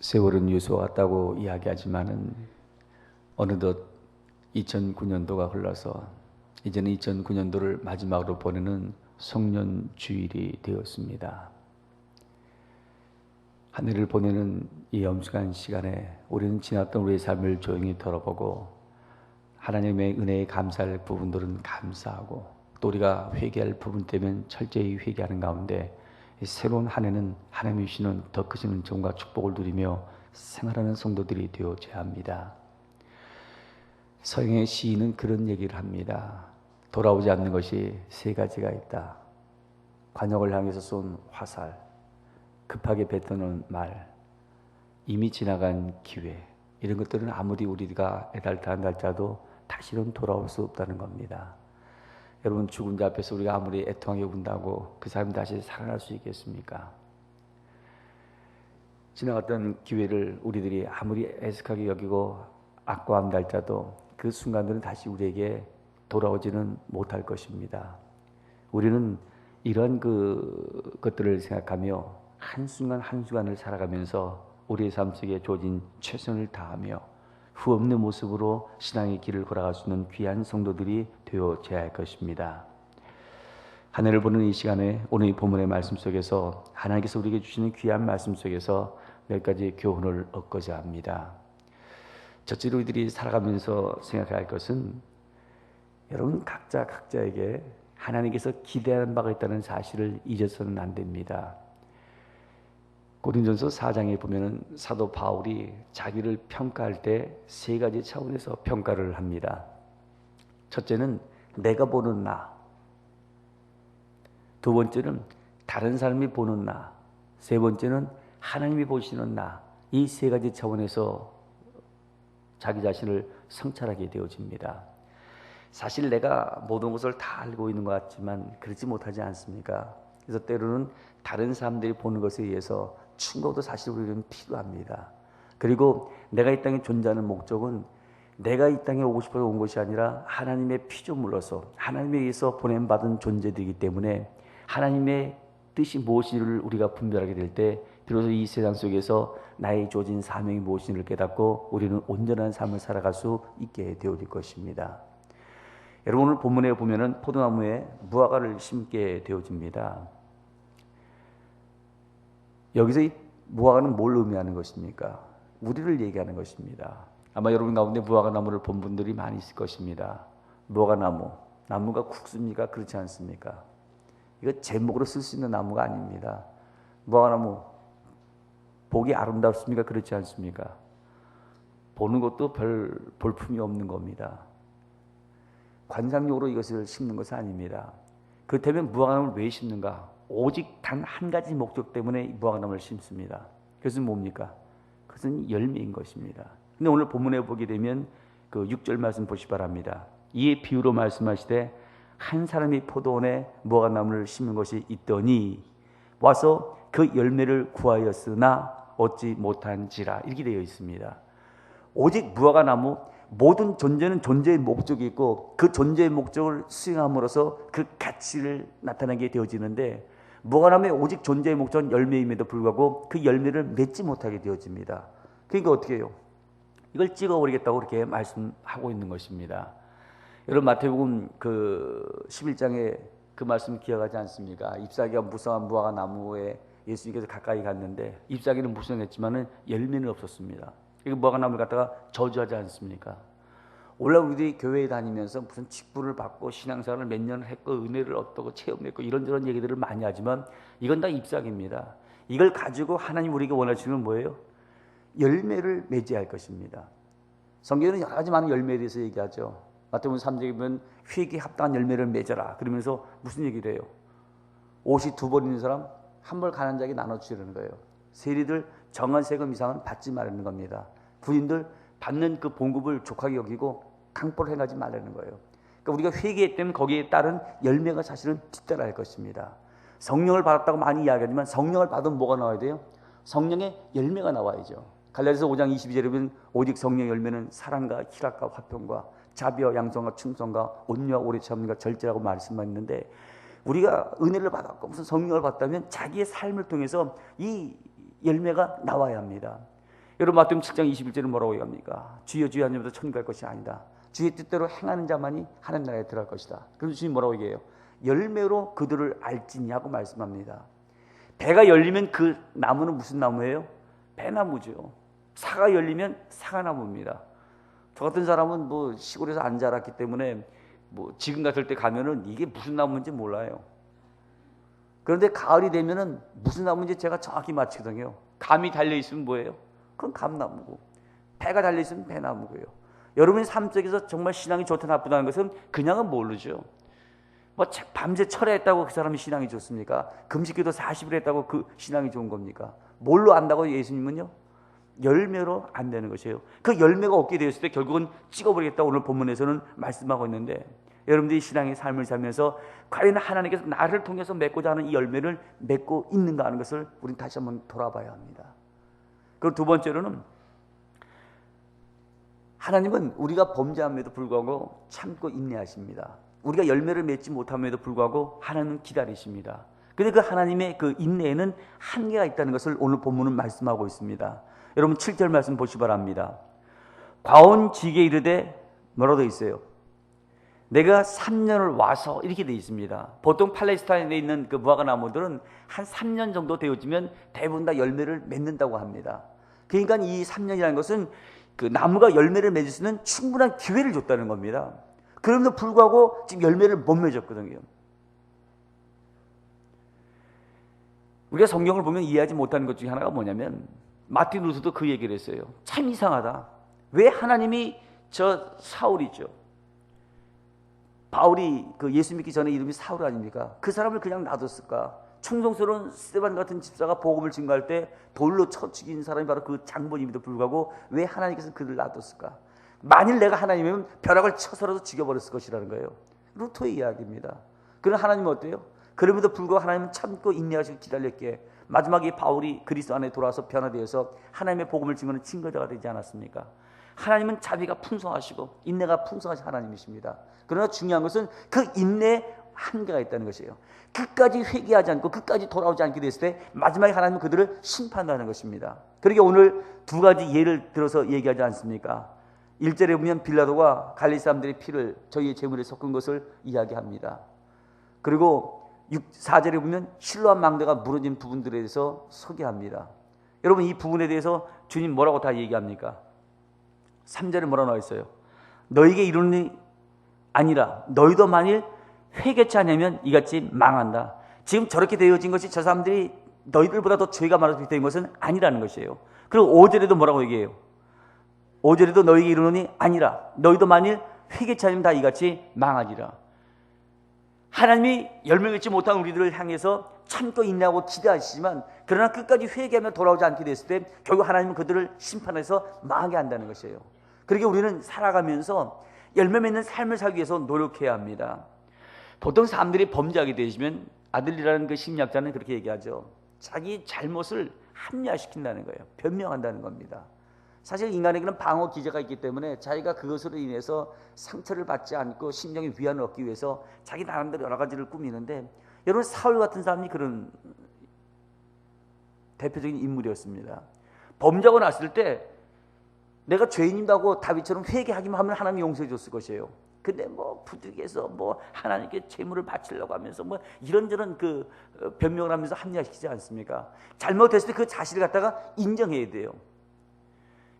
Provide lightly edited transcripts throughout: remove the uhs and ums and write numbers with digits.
세월은 유수와 같다고 이야기하지만은 어느덧 2009년도가 흘러서 이제는 2009년도를 마지막으로 보내는 송년 주일이 되었습니다. 한 해를 보내는 이 엄숙한 시간에 우리는 지났던 우리의 삶을 조용히 돌아보고 하나님의 은혜에 감사할 부분들은 감사하고 또 우리가 회개할 부분 때문에 철저히 회개하는 가운데 새로운 한 해는 하나님이 주시는 더 크신 은총과 축복을 누리며 생활하는 성도들이 되어져야 합니다. 서영의 시인은 그런 얘기를 합니다. 돌아오지 않는 것이 세 가지가 있다. 관역을 향해서 쏜 화살, 급하게 뱉어놓은 말, 이미 지나간 기회, 이런 것들은 아무리 우리가 애달다 한달자도 다시는 돌아올 수 없다는 겁니다. 여러분, 죽은 자 앞에서 우리가 아무리 애통하게 운다고 그 사람이 다시 살아날 수 있겠습니까? 지나갔던 기회를 우리들이 아무리 애석하게 여기고 악과한다 할지라도 그 순간들은 다시 우리에게 돌아오지는 못할 것입니다. 우리는 이런 것들을 생각하며 한순간 한순간을 살아가면서 우리의 삶 속에 주어진 최선을 다하며 후 없는 모습으로 신앙의 길을 걸어갈 수 있는 귀한 성도들이 되어져야 할 것입니다. 한 해를 보는 이 시간에 오늘 이 본문의 말씀 속에서 하나님께서 우리에게 주시는 귀한 말씀 속에서 몇 가지 교훈을 얻고자 합니다. 첫째로 우리들이 살아가면서 생각해야 할 것은 여러분 각자에게 하나님께서 기대하는 바가 있다는 사실을 잊어서는 안 됩니다. 고린도전서 4장에 보면은 사도 바울이 자기를 평가할 때 세 가지 차원에서 평가를 합니다. 첫째는 내가 보는 나, 두 번째는 다른 사람이 보는 나, 세 번째는 하나님이 보시는 나. 이 세 가지 차원에서 자기 자신을 성찰하게 되어집니다. 사실 내가 모든 것을 다 알고 있는 것 같지만 그렇지 못하지 않습니까? 그래서 때로는 다른 사람들이 보는 것에 의해서 충고도 사실 우리는 필요합니다. 그리고 내가 이 땅에 존재하는 목적은 내가 이 땅에 오고 싶어서 온 것이 아니라 하나님의 피조물로서 하나님에 의해서 보냄받은 존재들이기 때문에 하나님의 뜻이 무엇인지를 우리가 분별하게 될 때 비로소 이 세상 속에서 나의 주어진 사명이 무엇인지를 깨닫고 우리는 온전한 삶을 살아갈 수 있게 되어질 것입니다. 여러분, 오늘 본문에 보면은 포도나무에 무화과를 심게 되어집니다. 여기서 이 무화과는 뭘 의미하는 것입니까? 우리를 얘기하는 것입니다. 아마 여러분 가운데 무화과 나무를 본 분들이 많이 있을 것입니다. 무화과 나무, 나무가 국습니까? 그렇지 않습니까? 이거 제목으로 쓸 수 있는 나무가 아닙니다. 무화과 나무 보기 아름답습니까? 그렇지 않습니까? 보는 것도 별 볼품이 없는 겁니다. 관상용으로 이것을 심는 것은 아닙니다. 그렇다면 무화과나무를 왜 심는가? 오직 단 한 가지 목적 때문에 무화과나무를 심습니다. 그것은 뭡니까? 그것은 열매인 것입니다. 근데 오늘 본문에 보게 되면 그 6절 말씀 보시기 바랍니다. 이에 비유로 말씀하시되 한 사람이 포도원에 무화과나무를 심은 것이 있더니 와서 그 열매를 구하였으나 얻지 못한지라, 이렇게 되어 있습니다. 오직 무화과나무, 모든 존재는 존재의 목적이 있고 그 존재의 목적을 수행함으로써 그 가치를 나타나게 되어지는데 무화과나무의 오직 존재의 목적은 열매임에도 불구하고 그 열매를 맺지 못하게 되어집니다. 그러니까 어떻게 해요? 이걸 찍어버리겠다고 그렇게 말씀하고 있는 것입니다. 여러분, 마태복음 그 11장에 그 말씀 기억하지 않습니까? 잎사귀가 무성한 무화과나무에 예수님께서 가까이 갔는데 잎사귀는 무성했지만은 열매는 없었습니다. 이거 무화과나무를 갖다가 저주하지 않습니까? 원래 우리들이 교회에 다니면서 무슨 직분을 받고 신앙생활을 몇 년을 했고 은혜를 얻고 체험했고 이런저런 얘기들을 많이 하지만 이건 다 잎사귀입니다. 이걸 가지고 하나님 우리에게 원하시는 건 뭐예요? 열매를 맺어야 할 것입니다. 성경에는 여러 가지 많은 열매에 대해서 얘기하죠. 마태복음 3장에 보면 회개에 합당한 열매를 맺어라. 그러면서 무슨 얘기를 해요? 옷이 2벌 있는 사람 1벌 가난한 자에게 나눠주시라는 거예요. 세리들 정한 세금 이상은 받지 말라는 겁니다. 부인들 받는 그 봉급을 족하게 여기고 강포를 행하지 말라는 거예요. 그러니까 우리가 회개했다면 거기에 따른 열매가 사실은 뒤따라할 것입니다. 성령을 받았다고 많이 이야기하지만 성령을 받으면 뭐가 나와야 돼요? 성령의 열매가 나와야죠. 갈라디아서 5장 22절에 보면 오직 성령의 열매는 사랑과 희락과 화평과 자비와 양성과 충성과 온유와 오래 참음과 절제라고 말씀만 있는데 우리가 은혜를 받았고 무슨 성령을 받다면 자기의 삶을 통해서 이 열매가 나와야 합니다. 여러분 마태복음 7장 21절은 뭐라고 얘기합니까? 주여 주여 하는 자마다 천국 갈 것이 아니다. 주의 뜻대로 행하는 자만이 하나님 나라에 들어갈 것이다. 그래서 주님 뭐라고 얘기해요? 열매로 그들을 알지니하고 말씀합니다. 배가 열리면 그 나무는 무슨 나무예요? 배나무죠. 사가 열리면 사과나무입니다. 저 같은 사람은 뭐 시골에서 안 자랐기 때문에 뭐 지금 같을 때 가면은 이게 무슨 나무인지 몰라요. 그런데 가을이 되면은 무슨 나무인지 제가 정확히 맞히거든요. 감이 달려 있으면 뭐예요? 그건 감나무고, 배가 달려 있으면 배나무고요. 여러분이 삶 속에서 정말 신앙이 좋다 나쁘다는 것은 그냥은 모르죠. 뭐 밤새 철회했다고 그 사람이 신앙이 좋습니까? 금식기도 40일 했다고 그 신앙이 좋은 겁니까? 뭘로 안다고 예수님은요? 열매로 안다는 것이에요. 그 열매가 없게 되었을 때 결국은 찍어버리겠다 오늘 본문에서는 말씀하고 있는데, 여러분들이 신앙의 삶을 살면서 과연 하나님께서 나를 통해서 맺고자 하는 이 열매를 맺고 있는가 하는 것을 우리는 다시 한번 돌아봐야 합니다. 그리고 두 번째로는 하나님은 우리가 범죄함에도 불구하고 참고 인내하십니다. 우리가 열매를 맺지 못함에도 불구하고 하나님은 기다리십니다. 그런데 그 하나님의 그 인내에는 한계가 있다는 것을 오늘 본문은 말씀하고 있습니다. 여러분 7절 말씀 보시기 바랍니다. 과온지게 이르되 뭐라고 되어 있어요? 내가 3년을 와서 이렇게 되어 있습니다. 보통 팔레스타인에 있는 그 무화과 나무들은 한 3년 정도 되어지면 대부분 다 열매를 맺는다고 합니다. 그러니까 이 3년이라는 것은 그 나무가 열매를 맺을 수 있는 충분한 기회를 줬다는 겁니다. 그럼에도 불구하고 지금 열매를 못 맺었거든요. 우리가 성경을 보면 이해하지 못하는 것 중에 하나가 뭐냐면 마틴 루터도 그 얘기를 했어요. 참 이상하다. 왜 하나님이 저 사울이죠. 바울이 그 예수 믿기 전에 이름이 사울 아닙니까? 그 사람을 그냥 놔뒀을까? 충성스러운 스데반 같은 집사가 복음을 증거할 때 돌로 쳐 죽인 사람이 바로 그 장본임에도 불구하고 왜 하나님께서 그를 놔뒀을까? 만일 내가 하나님이면 벼락을 쳐서라도 죽여버렸을 것이라는 거예요. 루터의 이야기입니다. 그럼 하나님은 어때요? 그럼에도 불구하고 하나님은 참고 인내하시고 기다렸기에 마지막에 바울이 그리스도 안에 돌아와서 변화되어서 하나님의 복음을 증거하는 증거자가 되지 않았습니까? 하나님은 자비가 풍성하시고 인내가 풍성하신 하나님이십니다. 그러나 중요한 것은 그 인내에 한계가 있다는 것이에요. 끝까지 회개하지 않고 끝까지 돌아오지 않게 됐을 때 마지막에 하나님은 그들을 심판하는 것입니다. 그러니까 오늘 두 가지 예를 들어서 얘기하지 않습니까? 1절에 보면 빌라도가 갈릴리 사람들의 피를 저희의 제물에 섞은 것을 이야기합니다. 그리고 4절에 보면 실로암 망대가 무너진 부분들에 대해서 소개합니다. 여러분 이 부분에 대해서 주님 뭐라고 다 얘기합니까? 3절에 뭐라 나와 있어요? 너에게 이르노니 아니라 너희도 만일 회개치 않으면 이같이 망한다. 지금 저렇게 되어진 것이 저 사람들이 너희들보다 더 죄가 많아서 된 것은 아니라는 것이에요. 그리고 5절에도 뭐라고 얘기해요? 5절에도 너희에게 이르노니 아니라 너희도 만일 회개치 않으면 다 이같이 망하리라. 하나님이 열매 맺지 못한 우리들을 향해서 참고 인내하고 기대하시지만 그러나 끝까지 회개하며 돌아오지 않게 됐을 때 결국 하나님은 그들을 심판해서 망하게 한다는 것이에요. 그러니까 우리는 살아가면서 열매 맺는 삶을 살기 위해서 노력해야 합니다. 보통 사람들이 범죄하게 되시면 아들이라는 그 심리학자는 그렇게 얘기하죠. 자기 잘못을 합리화시킨다는 거예요. 변명한다는 겁니다. 사실 인간에게는 방어 기제가 있기 때문에 자기가 그것으로 인해서 상처를 받지 않고 심령의 위안을 얻기 위해서 자기 나름대로 여러 가지를 꾸미는데 여러분 사울 같은 사람이 그런 대표적인 인물이었습니다. 범죄하고 났을 때 내가 죄인이라고 다윗처럼 회개하기만 하면 하나님이 용서해 줬을 것이에요. 근데 뭐 부득이해서 뭐 하나님께 제물을 바치려고 하면서 뭐 이런저런 그 변명을 하면서 합리화시키지 않습니까? 잘못했을 때 그 자신을 갖다가 인정해야 돼요.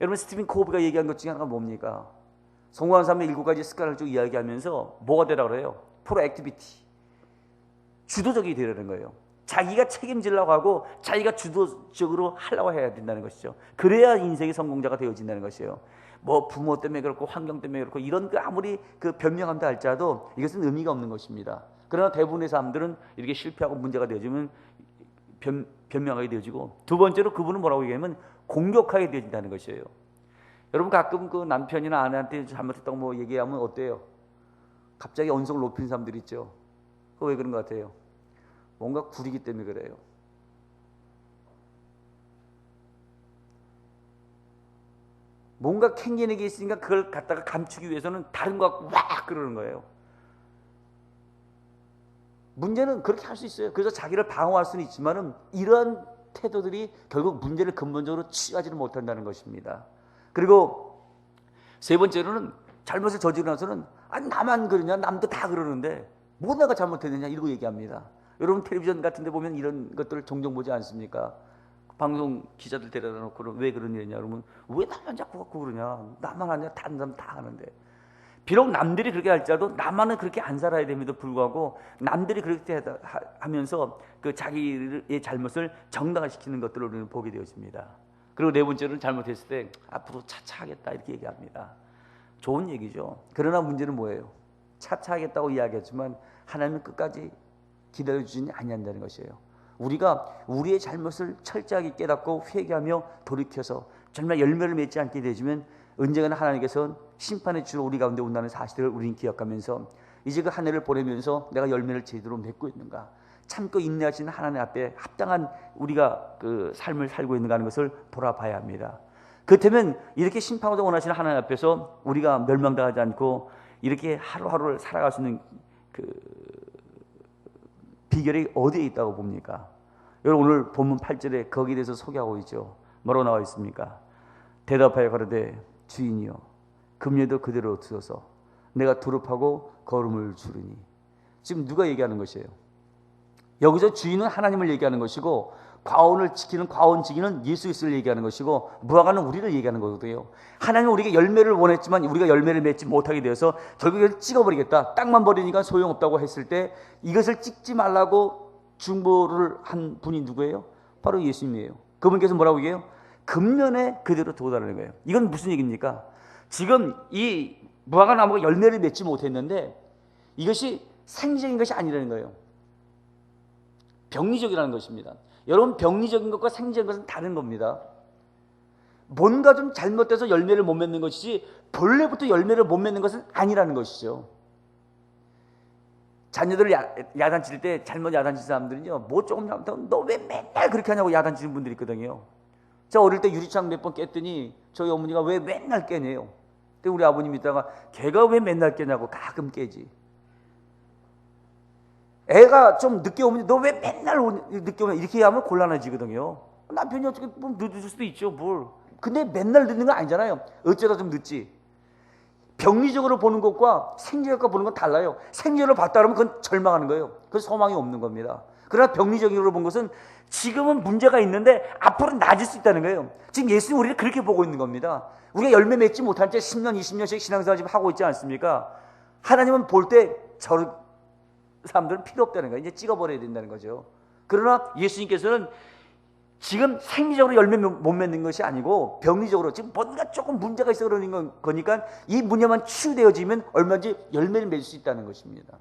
여러분 스티븐 코비가 얘기한 것 중에 하나가 뭡니까? 성공한 사람의 7가지 습관을 쭉 이야기하면서 뭐가 되라고 그래요? 프로액티비티. 주도적이 되려는 거예요. 자기가 책임지려고 하고 자기가 주도적으로 하려고 해야 된다는 것이죠. 그래야 인생의 성공자가 되어진다는 것이에요. 뭐 부모 때문에 그렇고 환경 때문에 그렇고 이런 그 아무리 그 변명한다 할지라도 이것은 의미가 없는 것입니다. 그러나 대부분의 사람들은 이렇게 실패하고 문제가 되어지면 변명하게 되어지고 두 번째로 그분은 뭐라고 얘기하면 공격하게 되어진다는 것이에요. 여러분 가끔 그 남편이나 아내한테 잘못했다고 뭐 얘기하면 어때요? 갑자기 언성을 높이는 사람들이 있죠. 그거 왜 그런 것 같아요? 뭔가 구리기 때문에 그래요. 뭔가 캥기는 게 있으니까 그걸 갖다가 감추기 위해서는 다른 거 갖고 막 그러는 거예요. 문제는 그렇게 할 수 있어요. 그래서 자기를 방어할 수는 있지만은 이러한 태도들이 결국 문제를 근본적으로 치유하지는 못한다는 것입니다. 그리고 세 번째로는 잘못을 저지르고 나서는 나만 그러냐, 남도 다 그러는데 뭐 내가 잘못했느냐 이러고 얘기합니다. 여러분 텔레비전 같은 데 보면 이런 것들을 종종 보지 않습니까? 방송 기자들 데려다 놓고는 왜 그런 일이냐 그러면 왜 나만 자꾸 갖고 그러냐, 나만 하냐, 다른 사람 다 하는데. 비록 남들이 그렇게 할지라도 나만은 그렇게 안 살아야 됨에도 불구하고 남들이 그렇게 하면서 그 자기의 잘못을 정당화시키는 것들을 우리는 보게 되었습니다. 그리고 네 번째로는 잘못했을 때 앞으로 차차 하겠다 이렇게 얘기합니다. 좋은 얘기죠. 그러나 문제는 뭐예요? 차차 하겠다고 이야기했지만 하나님은 끝까지 기다려주지는 아니한다는 것이에요. 우리가 우리의 잘못을 철저하게 깨닫고 회개하며 돌이켜서 정말 열매를 맺지 않게 되지만 언젠가는 하나님께서 심판의 주로 우리 가운데 온다는 사실을 우리는 기억하면서 이제 그 한 해를 보내면서 내가 열매를 제대로 맺고 있는가, 참고 인내하시는 하나님 앞에 합당한 우리가 그 삶을 살고 있는가 하는 것을 돌아봐야 합니다. 그렇다면 이렇게 심판을 원하시는 하나님 앞에서 우리가 멸망당하지 않고 이렇게 하루하루를 살아갈 수 있는 그 비결이 어디에 있다고 봅니까? 여러분 오늘 본문 8절에 거기에 대해서 소개하고 있죠. 뭐라고 나와 있습니까? 대답하여 가로되 주인이여 금예도 그대로 두어서 내가 두릅하고 거름을 주르니. 지금 누가 얘기하는 것이에요? 여기서 주인은 하나님을 얘기하는 것이고 과언을 지키는 과언지기는 예수 그리스도를 얘기하는 것이고 무화과는 우리를 얘기하는 거거든요. 하나님은 우리에게 열매를 원했지만 우리가 열매를 맺지 못하게 되어서 결국에 찍어버리겠다, 땅만 버리니까 소용없다고 했을 때 이것을 찍지 말라고 중보를 한 분이 누구예요? 바로 예수님이에요. 그분께서 뭐라고 얘기해요? 금년에 그대로 두어달라는 거예요. 이건 무슨 얘기입니까? 지금 이 무화과 나무가 열매를 맺지 못했는데 이것이 생리적인 것이 아니라는 거예요. 병리적이라는 것입니다. 여러분 병리적인 것과 생리적인 것은 다른 겁니다. 뭔가 좀 잘못돼서 열매를 못 맺는 것이지 본래부터 열매를 못 맺는 것은 아니라는 것이죠. 자녀들을 야단칠 때 잘못 야단치는 사람들은요, 뭐 조금 잘못하면 너 왜 맨날 그렇게 하냐고 야단치는 분들이 있거든요. 저 어릴 때 유리창 몇 번 깼더니 저희 어머니가 왜 맨날 깨네요. 근데 우리 아버님이 있다가 걔가 왜 맨날 깨냐고 가끔 깨지. 애가 좀 늦게 오면 너 왜 맨날 늦게 오냐 이렇게 하면 곤란해지거든요. 남편이 어떻게 보면 늦을 수도 있죠 뭘. 근데 맨날 늦는 건 아니잖아요. 어쩌다 좀 늦지. 병리적으로 보는 것과 생리적으로 보는 건 달라요. 생리적으로 봤다 그러면 그건 절망하는 거예요. 그건 소망이 없는 겁니다. 그러나 병리적으로 본 것은 지금은 문제가 있는데 앞으로 나아질 수 있다는 거예요. 지금 예수님 우리를 그렇게 보고 있는 겁니다. 우리가 열매 맺지 못한 채 10년 20년씩 신앙생활 지금 하고 있지 않습니까? 하나님은 볼 때 저 사람들은 필요 없다는 거예요. 이제 찍어버려야 된다는 거죠. 그러나 예수님께서는 지금 생리적으로 열매 못 맺는 것이 아니고 병리적으로 지금 뭔가 조금 문제가 있어 그러는 거니까 이 문제만 치유되어지면 얼마든지 열매를 맺을 수 있다는 것입니다.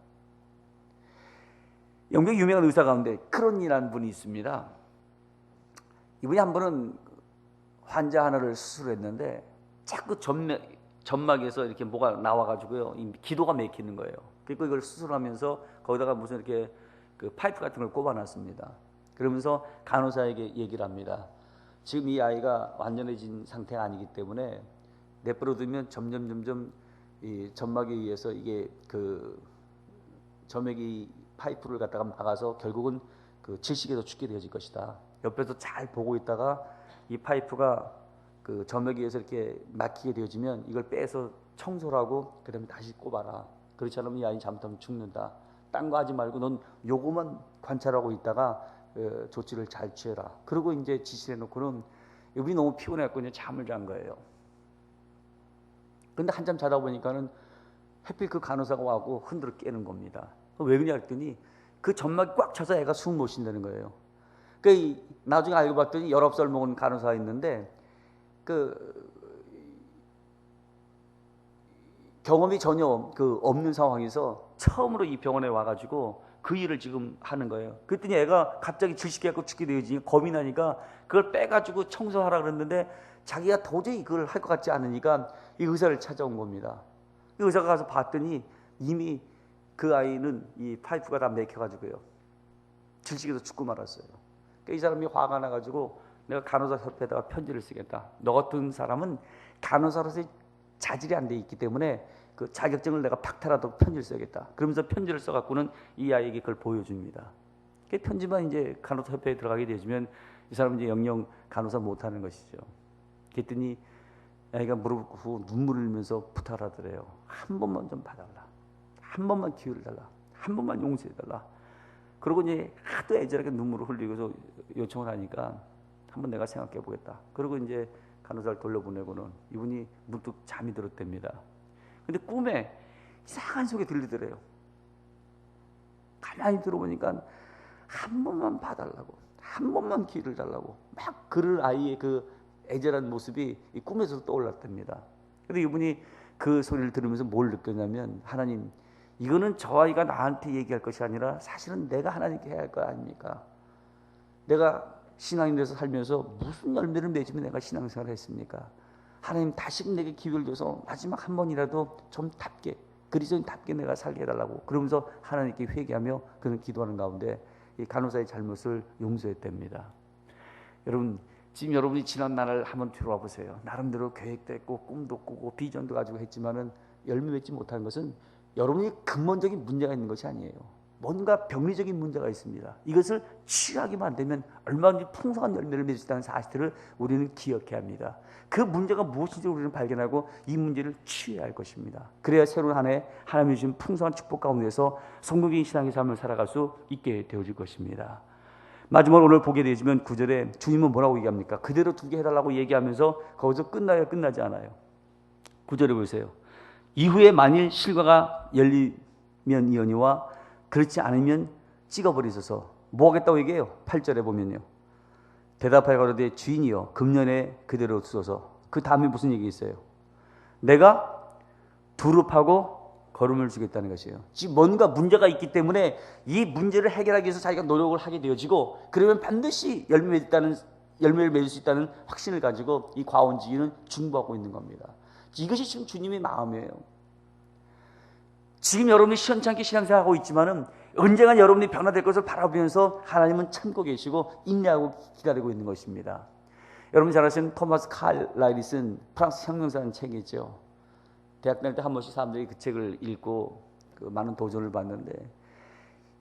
영국 유명한 의사 가운데 크론이라는 분이 있습니다. 이분이 한 번은 환자 하나를 수술했는데 자꾸 점막에서 이렇게 뭐가 나와가지고요, 기도가 막히는 거예요. 그리고 이걸 수술하면서 거기다가 무슨 이렇게 그 파이프 같은 걸 꼽아놨습니다. 그러면서 간호사에게 얘기를 합니다. 지금 이 아이가 완전해진 상태가 아니기 때문에 내버려두면 점점 이 점막에 의해서 이게 그 점액이 파이프를 갖다가 막아서 결국은 그 질식에서 죽게 되어질 것이다. 옆에서 잘 보고 있다가 이 파이프가 그 점액에 의해서 이렇게 막히게 되어지면 이걸 빼서 청소를 하고 그다음에 다시 꼽아라. 그렇지 않으면 이 아이 잘못하면 죽는다. 딴 거 하지 말고 넌 요거만 관찰하고 있다가 조치를 잘 취해라. 그리고 이제 지시해 놓고는 이분이 너무 피곤해갖고 이제 잠을 잔 거예요. 근데 한참 자다 보니까는 하필 그 간호사가 와고 흔들어 깨는 겁니다. 왜 그러냐 했더니 그 점막이 꽉 차서 애가 숨 못 쉰다는 거예요. 그 나중에 알고 봤더니 19살 먹은 간호사가 있는데 그 경험이 전혀 그 없는 상황에서 처음으로 이 병원에 와가지고 그 일을 지금 하는 거예요. 그랬더니 애가 갑자기 질식해갖고 죽게 되지 겁이 나니까 그걸 빼가지고 청소하라 그랬는데 자기가 도저히 그걸 할 것 같지 않으니까 이 의사를 찾아온 겁니다. 이 의사가 가서 봤더니 이미 그 아이는 이 파이프가 다 막혀가지고요, 질식해서 죽고 말았어요. 그러니까 이 사람이 화가 나가지고 내가 간호사 협회에다가 편지를 쓰겠다. 너 같은 사람은 간호사로서의 자질이 안 돼 있기 때문에 그 자격증을 내가 박탈하도록 편지를 써야겠다. 그러면서 편지를 써갖고는 이 아이에게 그걸 보여줍니다. 그 편지만 이제 간호사 협회에 들어가게 되면 이 사람은 이제 영영 간호사 못하는 것이죠. 그랬더니 아이가 무릎 꿇고 눈물을 흘리면서 부탁을 하더래요. 한 번만 좀 봐달라. 한 번만 기회를 달라. 한 번만 용서해달라. 그러고 이제 하도 애절하게 눈물을 흘리고서 요청을 하니까 한번 내가 생각해 보겠다. 그리고 이제 간호사를 돌려보내고는 이분이 문득 잠이 들었답니다. 근데 꿈에 이상한 소리 들리더래요. 가만히 들어보니까 한 번만 봐달라고, 한 번만 기회를 달라고 막 그럴 아이의 그 애절한 모습이 이 꿈에서 떠올랐답니다. 근데 이분이 그 소리를 들으면서 뭘 느꼈냐면, 하나님, 이거는 저 아이가 나한테 얘기할 것이 아니라 사실은 내가 하나님께 해야 할 거 아닙니까? 내가 신앙인 돼서 살면서 무슨 열매를 맺으면 내가 신앙생활을 했습니까? 하나님 다시 내게 기회를 줘서 마지막 한 번이라도 좀 답게, 그리스도인답게 내가 살게 해달라고 그러면서 하나님께 회개하며 그는 기도하는 가운데 이 간호사의 잘못을 용서했답니다. 여러분, 지금 여러분이 지난 날을 한번 뒤돌아 보세요. 나름대로 계획도 했고 꿈도 꾸고 비전도 가지고 했지만은 열매 맺지 못한 것은 여러분이 근본적인 문제가 있는 것이 아니에요. 뭔가 병리적인 문제가 있습니다. 이것을 치유하기만 되면 얼마든지 풍성한 열매를 맺을 수 있다는 사실을 우리는 기억해야 합니다. 그 문제가 무엇인지 우리는 발견하고 이 문제를 치유해야 할 것입니다. 그래야 새로운 한 해 하나님이 주신 풍성한 축복 가운데서 성공적인 신앙의 삶을 살아갈 수 있게 되어질 것입니다. 마지막으로 오늘 보게 되지만 9절에 주님은 뭐라고 얘기합니까? 그대로 두게 해달라고 얘기하면서 거기서 끝나요? 끝나지 않아요? 9절에 보세요. 이후에 만일 실과가 열리면이거니와 그렇지 않으면 찍어버리소서. 뭐 하겠다고 얘기해요? 8절에 보면요. 대답하여 가로되 주인이여 금년에 그대로 두소서. 그 다음에 무슨 얘기 있어요? 내가 두릅하고 걸음을 주겠다는 것이에요. 지금 뭔가 문제가 있기 때문에 이 문제를 해결하기 위해서 자기가 노력을 하게 되어지고, 그러면 반드시 열매를 맺을 수 있다는 확신을 가지고 이 과원지기는 중보하고 있는 겁니다. 이것이 지금 주님의 마음이에요. 지금 여러분이 시원찮게 신앙생활하고 있지만은 언젠가 여러분이 변화될 것을 바라보면서 하나님은 참고 계시고 인내하고 기다리고 있는 것입니다. 여러분 잘 아시는 토마스 칼라일이 쓴 프랑스 혁명사라는 책이 있죠. 대학 다닐 때 한 번씩 사람들이 그 책을 읽고 그 많은 도전을 받는데,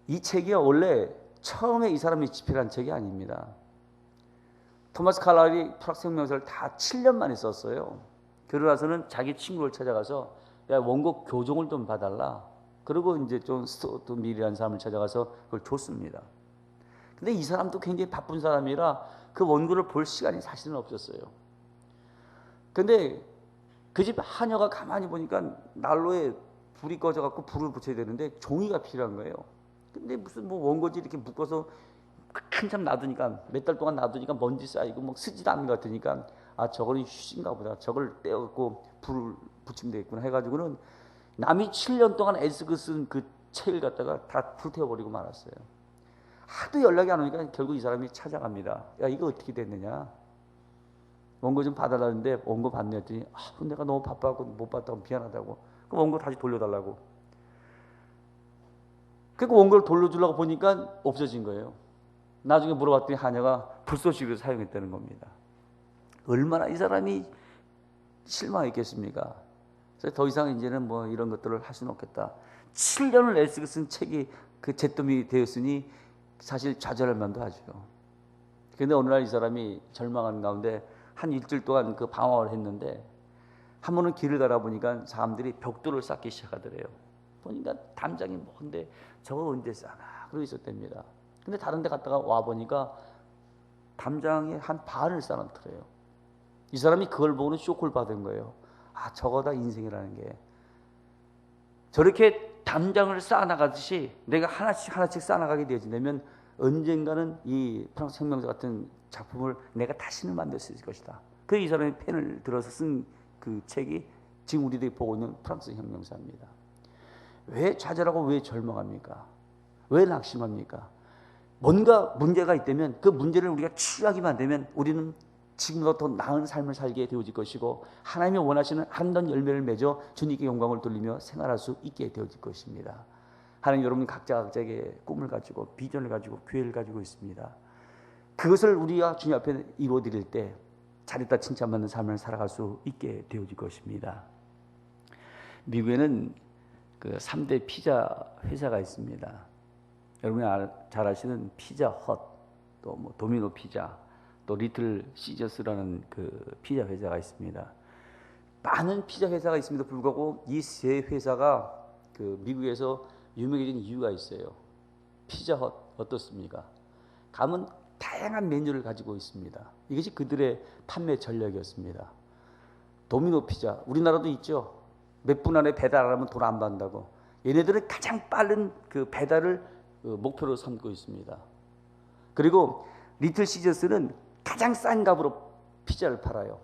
이 책이 원래 처음에 이 사람이 집필한 책이 아닙니다. 토마스 칼라일이 프랑스 혁명사를 다 7년 만에 썼어요. 그러고 나서는 자기 친구를 찾아가서 야, 원고 교정을 좀 봐달라. 그리고 이제 존 스튜어트 밀이라는 사람을 찾아가서 그걸 줬습니다. 근데 이 사람도 굉장히 바쁜 사람이라 그 원고를 볼 시간이 사실은 없었어요. 근데 그 집 하녀가 가만히 보니까 난로에 불이 꺼져갖고 불을 붙여야 되는데 종이가 필요한 거예요. 근데 무슨 뭐 원고지 이렇게 묶어서 한참 놔두니까, 몇 달 동안 놔두니까 먼지 쌓이고 뭐 쓰지도 않는 것 같으니까, 아, 저거는 휴지인가 보다. 저걸 떼어갖고 불을 붙이면 되겠구나 해가지고는 남이 7년 동안 애쓰고 쓴 그 책을 갖다가 다 불태워버리고 말았어요. 하도 연락이 안 오니까 결국 이 사람이 찾아갑니다. 야, 이거 어떻게 됐느냐? 원고 좀 받아달라는데 원고 받네 했더니, 내가 너무 바빠갖고 못 받다고 미안하다고. 그럼 원고 다시 돌려달라고. 그러니까 원고를 돌려주려고 보니까 없어진 거예요. 나중에 물어봤더니 하녀가 불쏘시개를 사용했다는 겁니다. 얼마나 이 사람이 실망했겠습니까? 그래서 더 이상 이제는 뭐 이런 것들을 할 수는 없겠다. 7년을 애쓰고 쓴 책이 그 잿더미 되었으니 사실 좌절할 만도 하죠. 그런데 어느 날 이 사람이 절망하는 가운데 한 일주일 동안 그 방황을 했는데, 한 번은 길을 가다 보니까 사람들이 벽돌을 쌓기 시작하더래요. 보니까 담장이 뭔데 저거 언제 쌓나 그러고 있었답니다. 근데 다른 데 갔다가 와 보니까 담장에 한 반을 쌓아놓더래요. 이 사람이 그걸 보고는 쇼크를 받은 거예요. 아, 저거다 인생이라는 게. 저렇게 담장을 쌓아나가듯이 내가 하나씩 하나씩 쌓아나가게 되어진다면 언젠가는 이 프랑스 혁명사 같은 작품을 내가 다시는 만들 수 있을 것이다. 그 이 사람이 펜을 들어서 쓴 그 책이 지금 우리들이 보고 있는 프랑스 혁명사입니다. 왜 좌절하고 왜 절망합니까? 왜 낙심합니까? 뭔가 문제가 있다면 그 문제를 우리가 치유하기만 되면 우리는 지금보다 더 나은 삶을 살게 되어질 것이고, 하나님이 원하시는 아름다운 열매를 맺어 주님께 영광을 돌리며 생활할 수 있게 되어질 것입니다. 하나님, 여러분 각자에게 꿈을 가지고 비전을 가지고 교회를 가지고 있습니다. 그것을 우리가 주님 앞에 이루어드릴 때 잘했다 칭찬받는 삶을 살아갈 수 있게 되어질 것입니다. 미국에는 그 3대 피자 회사가 있습니다. 여러분이 잘 아시는 피자 헛, 또 뭐 도미노 피자, 또 리틀 시저스라는 그 피자 회사가 있습니다. 많은 피자 회사가 있음에도 불구하고 이 세 회사가 그 미국에서 유명해진 이유가 있어요. 피자헛 어떻습니까? 가면 다양한 메뉴를 가지고 있습니다. 이것이 그들의 판매 전략이었습니다. 도미노 피자, 우리나라도 있죠. 몇 분 안에 배달하면 돈 안 받는다고. 얘네들은 가장 빠른 그 배달을 목표로 삼고 있습니다. 그리고 리틀 시저스는 가장 싼 값으로 피자를 팔아요.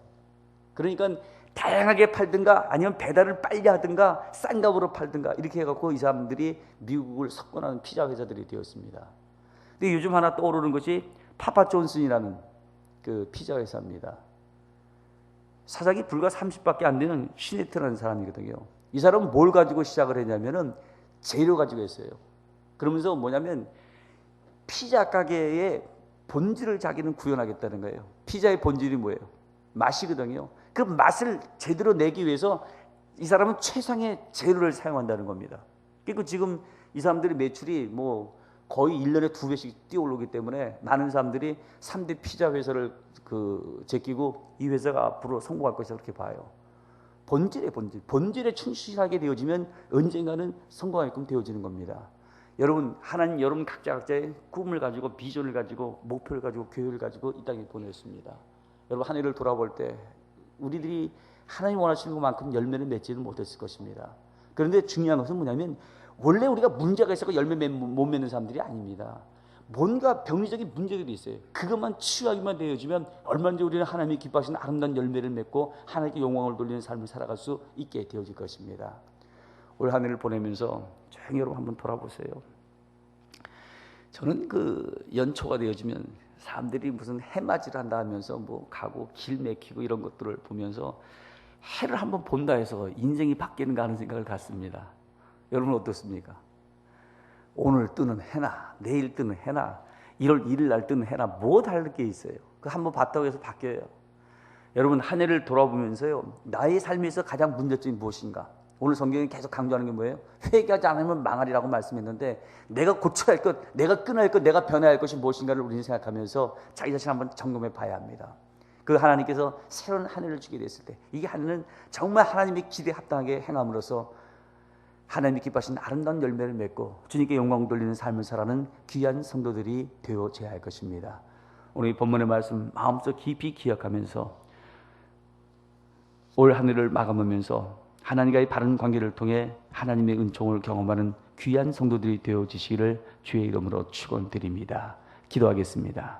그러니까 다양하게 팔든가 아니면 배달을 빨리 하든가 싼 값으로 팔든가 이렇게 해갖고 이 사람들이 미국을 석권하는 피자 회사들이 되었습니다. 근데 요즘 하나 떠오르는 것이 파파 존슨이라는 그 피자 회사입니다. 사장이 불과 30밖에 안 되는 슈네트라는 사람이거든요. 이 사람은 뭘 가지고 시작을 했냐면은 재료 가지고 했어요. 그러면서 뭐냐면 피자 가게의 본질을 자기는 구현하겠다는 거예요. 피자의 본질이 뭐예요? 맛이거든요. 그 맛을 제대로 내기 위해서 이 사람은 최상의 재료를 사용한다는 겁니다. 그리고 지금 이 사람들의 매출이 뭐 거의 1년에 2배씩 뛰어오르기 때문에 많은 사람들이 3대 피자 회사를 제끼고 이 회사가 앞으로 성공할 것이다 그렇게 봐요. 본질에 충실하게 되어지면 언젠가는 성공하게끔 되어지는 겁니다. 여러분, 하나님 여러분 각자의 꿈을 가지고 비전을 가지고 목표를 가지고 교회를 가지고 이 땅에 보냈습니다. 여러분 한 해를 돌아볼 때 우리들이 하나님 원하시는 것만큼 열매를 맺지는 못했을 것입니다. 그런데 중요한 것은 뭐냐면 원래 우리가 문제가 있어서 열매 못 맺는 사람들이 아닙니다. 뭔가 병리적인 문제들이 있어요. 그것만 치유하기만 되어지면 얼마든지 우리는 하나님이 기뻐하시는 아름다운 열매를 맺고 하나님께 영광을 돌리는 삶을 살아갈 수 있게 되어질 것입니다. 올 한 해를 보내면서 조용히 여러분 한번 돌아보세요. 저는 그 연초가 되어지면 사람들이 무슨 해맞이를 한다 하면서 뭐 가고 길 막히고 이런 것들을 보면서 해를 한번 본다 해서 인생이 바뀌는가 하는 생각을 갖습니다. 여러분 어떻습니까? 오늘 뜨는 해나 내일 뜨는 해나 1월 1일 날 뜨는 해나 뭐 다를 게 있어요. 그 한번 봤다고 해서 바뀌어요. 여러분 한 해를 돌아보면서요, 나의 삶에서 가장 문제점이 무엇인가? 오늘 성경이 계속 강조하는 게 뭐예요? 회개하지 않으면 망하리라고 말씀했는데 내가 고쳐야 할 것, 내가 끊어야 할 것, 내가 변해야 할 것이 무엇인가를 우리는 생각하면서 자기 자신 한번 점검해 봐야 합니다. 그 하나님께서 새로운 한 해를 주게 됐을 때 이게 한 해는 정말 하나님의 기대에 합당하게 행함으로써 하나님이 기뻐하시는 아름다운 열매를 맺고 주님께 영광 돌리는 삶을 살아가는 귀한 성도들이 되어져야 할 것입니다. 오늘 이 본문의 말씀 마음속 깊이 기억하면서 올 한 해를 마감하면서 하나님과의 바른 관계를 통해 하나님의 은총을 경험하는 귀한 성도들이 되어지시기를 주의 이름으로 축원드립니다. 기도하겠습니다.